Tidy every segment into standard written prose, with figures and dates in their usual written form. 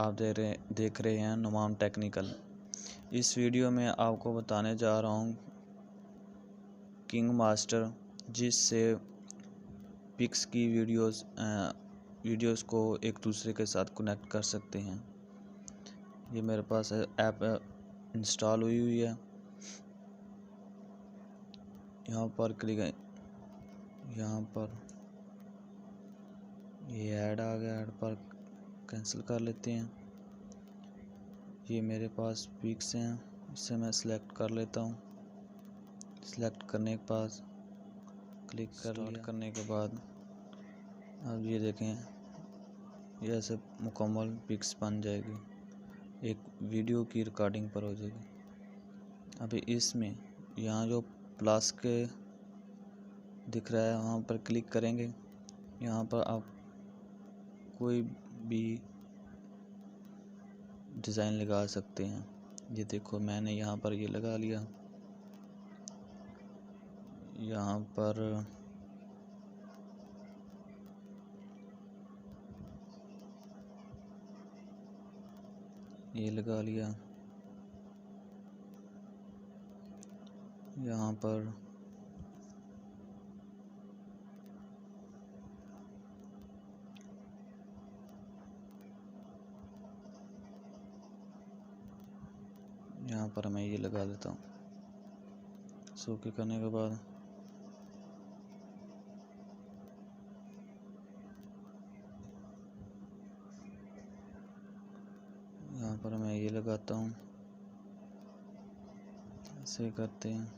आप देख रहे हैं नुमान टेक्निकल। इस वीडियो में आपको बताने जा रहा हूँ किंग मास्टर, जिससे पिक्स की वीडियोस को एक दूसरे के साथ कनेक्ट कर सकते हैं। ये मेरे पास ऐप इंस्टॉल हुई है। यहाँ पर क्लिक है, यहाँ पर ये ऐड आ गया। ऐड पर कैंसिल कर लेते हैं। ये मेरे पास पिक्स हैं, इसे मैं सिलेक्ट कर लेता हूँ। सिलेक्ट करने के बाद क्लिक कर लिया। करने के बाद अब ये देखें, ये ऐसे मुकम्मल पिक्स बन जाएगी, एक वीडियो की रिकॉर्डिंग पर हो जाएगी। अभी इसमें यहाँ जो प्लस के दिख रहा है वहाँ पर क्लिक करेंगे। यहाँ पर आप कोई भी डिज़ाइन लगा सकते हैं। ये देखो, मैंने यहाँ पर ये लगा लिया। यहाँ पर ये लगा लिया। यहाँ पर मैं ये लगा देता हूँ। सो के करने के बाद यहाँ पर मैं ये लगाता हूँ। ऐसे करते हैं।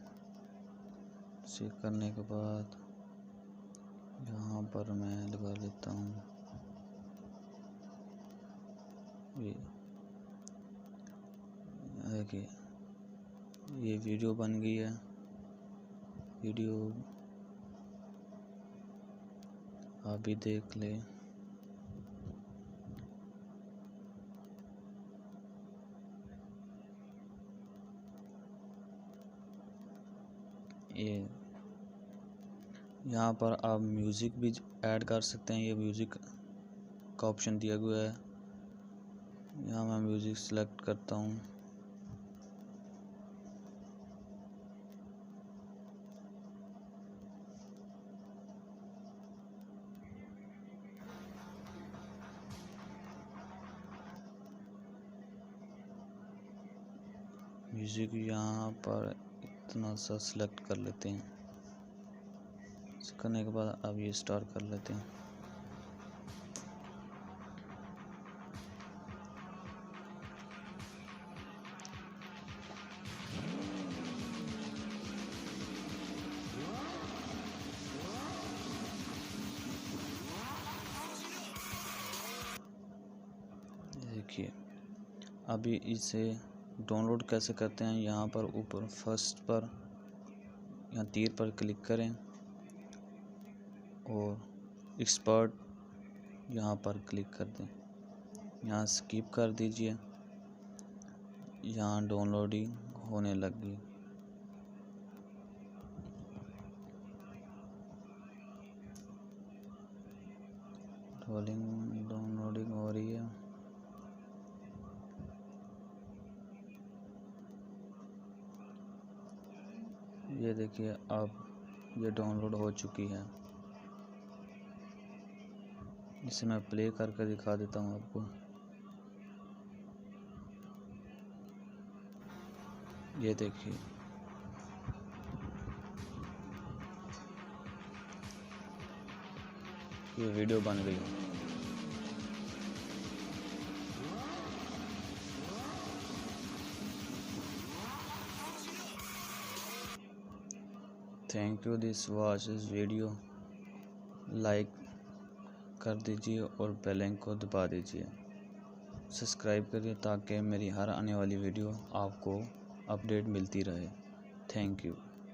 ऐसे करने के बाद यहाँ पर मैं लगा लेता हूँ ये। देखिए, ये वीडियो बन गई है। वीडियो आप भी देख ले। ये यहाँ पर आप म्यूज़िक भी ऐड कर सकते हैं। ये म्यूज़िक का ऑप्शन दिया हुआ है। यहाँ मैं म्यूज़िक सेलेक्ट करता हूँ। म्यूज़िक यहाँ पर इतना सा सिलेक्ट कर लेते हैं। करने के बाद अब ये स्टार्ट कर लेते हैं। देखिए, अभी इसे डाउनलोड कैसे करते हैं। यहाँ पर ऊपर फर्स्ट पर यहाँ तीर पर क्लिक करें और एक्सपर्ट यहाँ पर क्लिक कर दें। यहाँ स्किप कर दीजिए। यहाँ डाउनलोडिंग होने लगी। डाउनलोडिंग हो रही है। ये देखिए, अब ये डाउनलोड हो चुकी है। इसे मैं प्ले करके दिखा देता हूँ आपको। ये देखिए, ये वीडियो बन गई। थैंक यू दिस वॉच इस वीडियो। लाइक कर दीजिए और बेल आइकन को दबा दीजिए। सब्सक्राइब करिए ताकि मेरी हर आने वाली वीडियो आपको अपडेट मिलती रहे। Thank you.